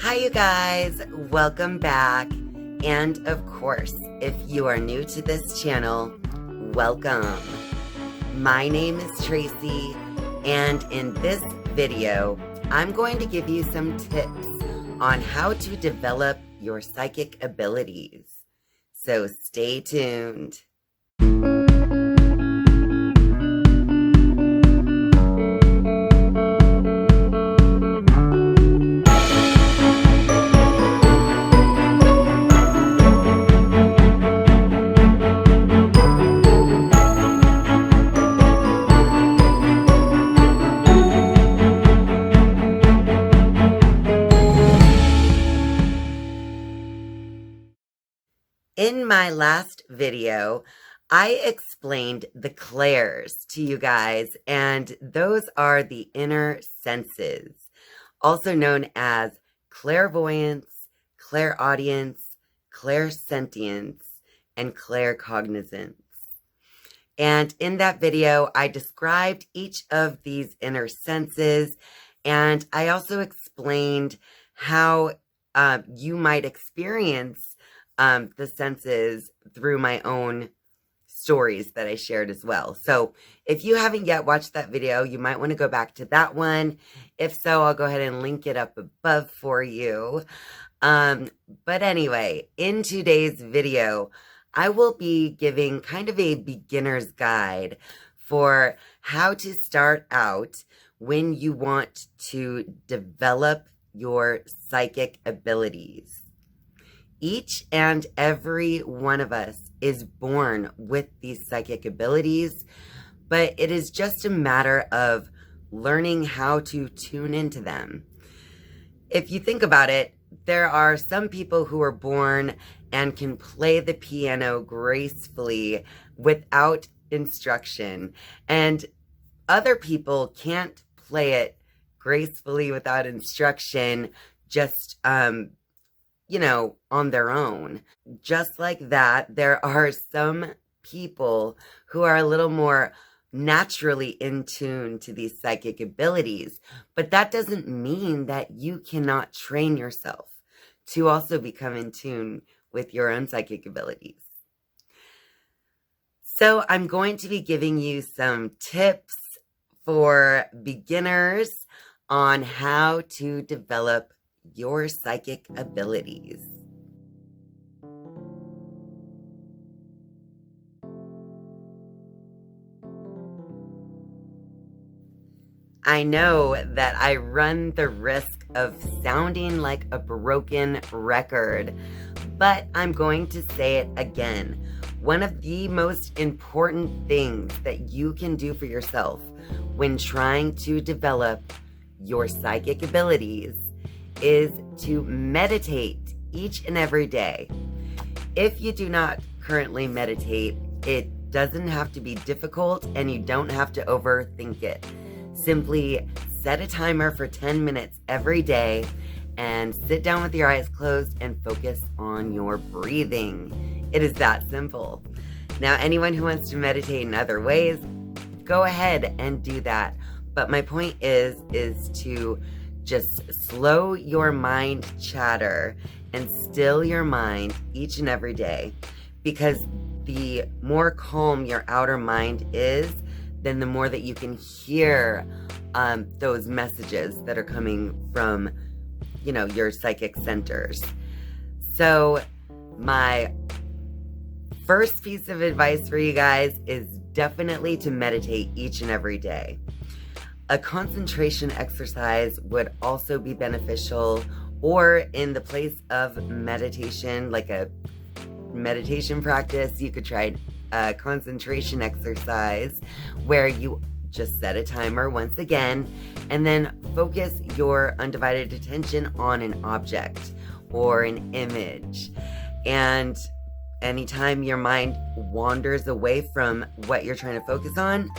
Hi, you guys. Welcome back. And of course, if you are new to this channel, welcome. My name is Tracy, and in this video, I'm going to give you some tips on how to develop your psychic abilities. So stay tuned. In my last video, I explained the clairs to you guys, and those are the inner senses, also known as clairvoyance, clairaudience, clairsentience, and claircognizance. And in that video, I described each of these inner senses, and I also explained how you might experience the senses through my own stories that I shared as well. So if you haven't yet watched that video, you might want to go back to that one. If so, I'll go ahead and link it up above for you. But anyway, in today's video, I will be giving kind of a beginner's guide for how to start out when you want to develop your psychic abilities. Each and every one of us is born with these psychic abilities, but it is just a matter of learning how to tune into them. If you think about it, there are some people who are born and can play the piano gracefully without instruction, and other people can't play it gracefully without instruction, just on their own. Just like that, there are some people who are a little more naturally in tune to these psychic abilities, but that doesn't mean that you cannot train yourself to also become in tune with your own psychic abilities. So I'm going to be giving you some tips for beginners on how to develop your psychic abilities. I know that I run the risk of sounding like a broken record, but I'm going to say it again. One of the most important things that you can do for yourself when trying to develop your psychic abilities is to meditate each and every day. If you do not currently meditate, it doesn't have to be difficult and you don't have to overthink it. Simply set a timer for 10 minutes every day and sit down with your eyes closed and focus on your breathing. It is that simple. Now, anyone who wants to meditate in other ways, go ahead and do that. But my point is to just slow your mind chatter and still your mind each and every day, because the more calm your outer mind is, then the more that you can hear those messages that are coming from, your psychic centers. So my first piece of advice for you guys is definitely to meditate each and every day. A concentration exercise would also be beneficial, or in the place of meditation, like a meditation practice, you could try a concentration exercise where you just set a timer once again and then focus your undivided attention on an object or an image. And anytime your mind wanders away from what you're trying to focus on,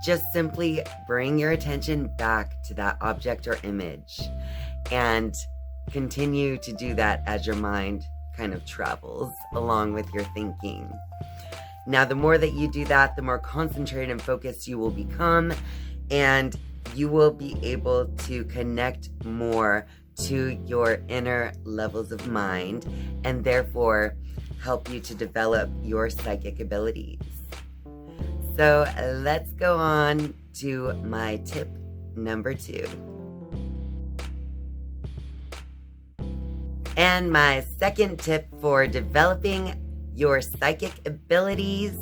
just simply bring your attention back to that object or image and continue to do that as your mind kind of travels along with your thinking. Now, the more that you do that, the more concentrated and focused you will become, and you will be able to connect more to your inner levels of mind and therefore help you to develop your psychic abilities. So let's go on to my tip number 2. And my second tip for developing your psychic abilities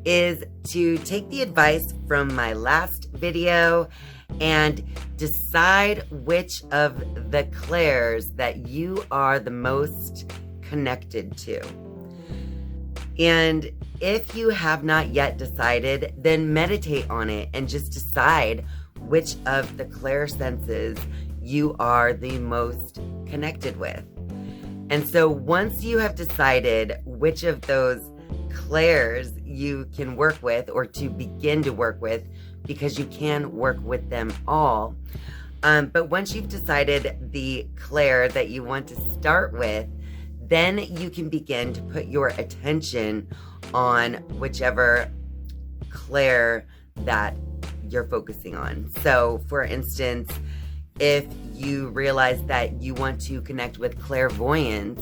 is to take the advice from my last video and decide which of the clairs that you are the most connected to. And if you have not yet decided, then meditate on it and just decide which of the clairsenses you are the most connected with. And so once you have decided which of those clairs you can work with or to begin to work with, because you can work with them all, but once you've decided the clair that you want to start with, then you can begin to put your attention on whichever clair that you're focusing on. So for instance, if you realize that you want to connect with clairvoyance,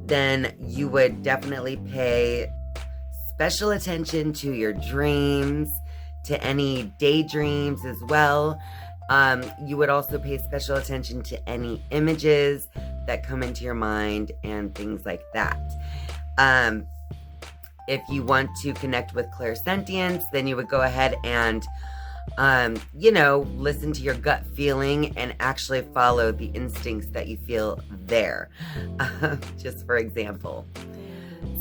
then you would definitely pay special attention to your dreams, to any daydreams as well. You would also pay special attention to any images that come into your mind and things like that. If you want to connect with clairsentience, then you would go ahead and listen to your gut feeling and actually follow the instincts that you feel there, just for example.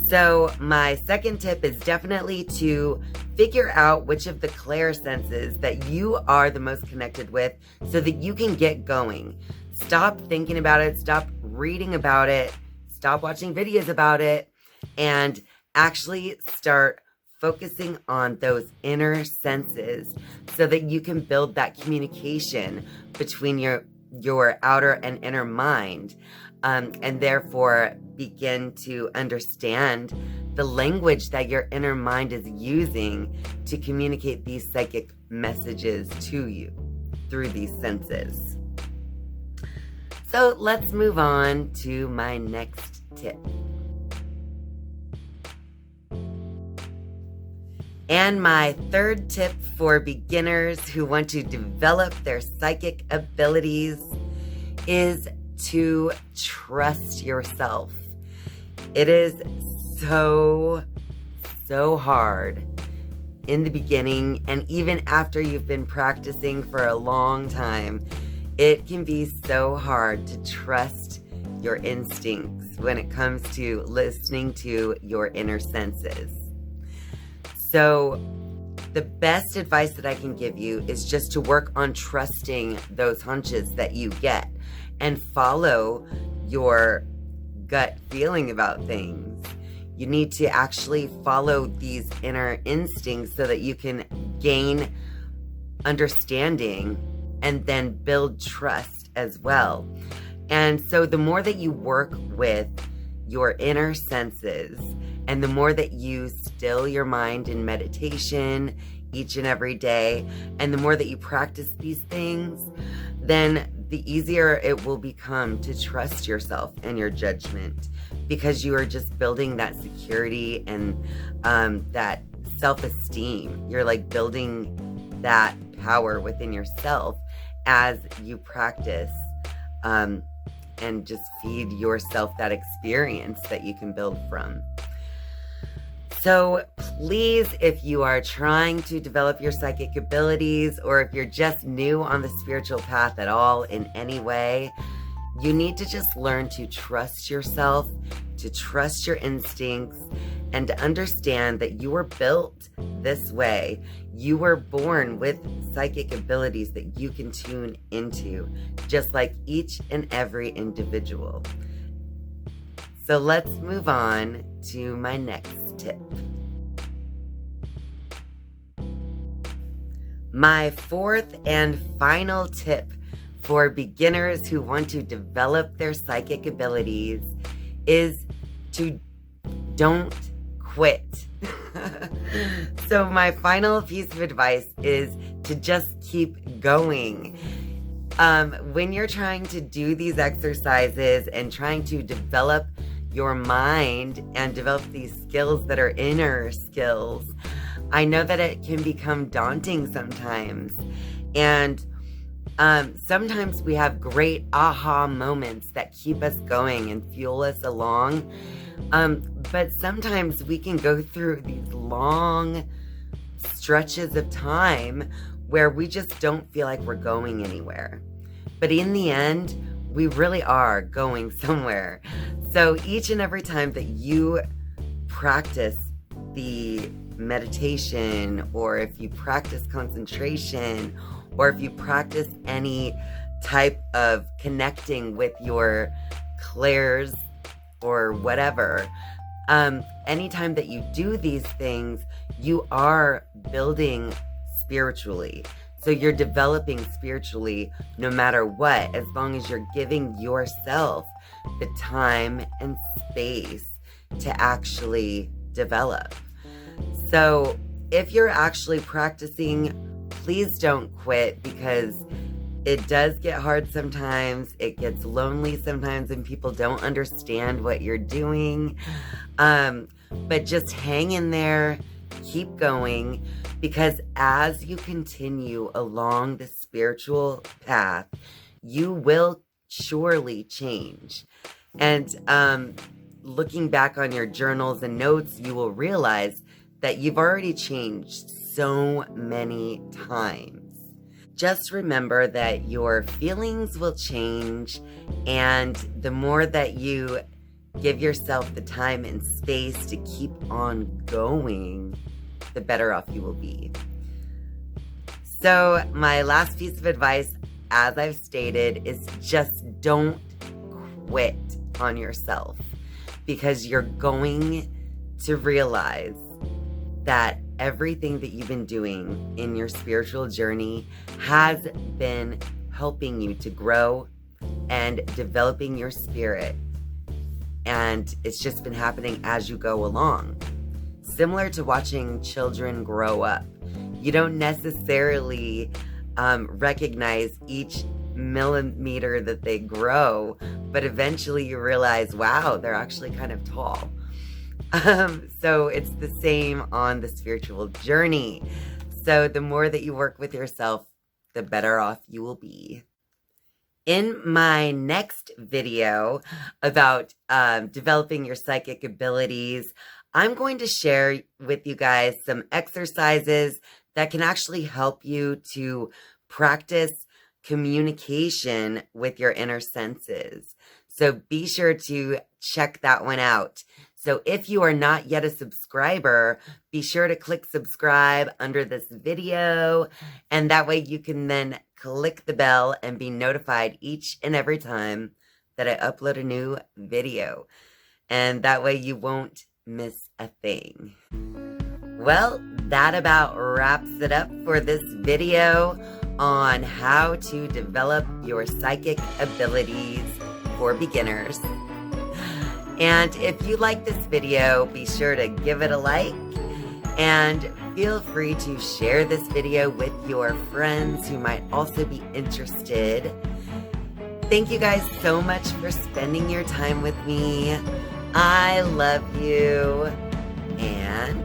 So my second tip is definitely to figure out which of the clairsenses that you are the most connected with so that you can get going. Stop thinking about it, stop reading about it, stop watching videos about it, and actually start focusing on those inner senses so that you can build that communication between your outer and inner mind, and therefore begin to understand the language that your inner mind is using to communicate these psychic messages to you through these senses. So let's move on to my next tip. And my third tip for beginners who want to develop their psychic abilities is to trust yourself. It is so hard in the beginning, and even after you've been practicing for a long time, it can be so hard to trust your instincts when it comes to listening to your inner senses. So the best advice that I can give you is just to work on trusting those hunches that you get and follow your gut feeling about things. You need to actually follow these inner instincts so that you can gain understanding and then build trust as well. And so the more that you work with your inner senses and the more that you still your mind in meditation each and every day, and the more that you practice these things, then the easier it will become to trust yourself and your judgment, because you are just building that security and that self-esteem. You're like building that power within yourself as you practice and just feed yourself that experience that you can build from. So please, if you are trying to develop your psychic abilities, or if you're just new on the spiritual path at all in any way, you need to just learn to trust yourself, to trust your instincts, and to understand that you were built this way. You were born with psychic abilities that you can tune into, just like each and every individual. So let's move on to my next tip. My fourth and final tip for beginners who want to develop their psychic abilities is to don't quit. So my final piece of advice is to just keep going. when you're trying to do these exercises and trying to develop your mind and develop these skills that are inner skills, I know that it can become daunting sometimes. And sometimes we have great aha moments that keep us going and fuel us along. But sometimes we can go through these long stretches of time where we just don't feel like we're going anywhere. But in the end, we really are going somewhere. So each and every time that you practice the meditation, or if you practice concentration, or if you practice any type of connecting with your clairs or whatever, anytime that you do these things, you are building spiritually. So you're developing spiritually no matter what, as long as you're giving yourself the time and space to actually develop. So if you're actually practicing, please don't quit, because it does get hard sometimes. It gets lonely sometimes and people don't understand what you're doing. But just hang in there, keep going, because as you continue along the spiritual path, you will surely change. And looking back on your journals and notes, you will realize that you've already changed so many times. Just remember that your feelings will change, and the more that you give yourself the time and space to keep on going, the better off you will be. So my last piece of advice, as I've stated, is just don't quit on yourself, because you're going to realize that everything that you've been doing in your spiritual journey has been helping you to grow and developing your spirit. And it's just been happening as you go along. Similar to watching children grow up. You don't necessarily recognize each millimeter that they grow, but eventually you realize, wow, they're actually kind of tall. So it's the same on the spiritual journey. So the more that you work with yourself, the better off you will be. In my next video about developing your psychic abilities, I'm going to share with you guys some exercises that can actually help you to practice communication with your inner senses. So be sure to check that one out. So if you are not yet a subscriber, be sure to click subscribe under this video, and that way you can then click the bell and be notified each and every time that I upload a new video. And that way you won't miss a thing. Well, that about wraps it up for this video on how to develop your psychic abilities for beginners. And if you like this video, be sure to give it a like, and feel free to share this video with your friends who might also be interested. Thank you guys so much for spending your time with me. I love you, and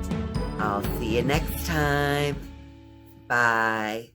I'll see you next time. Bye.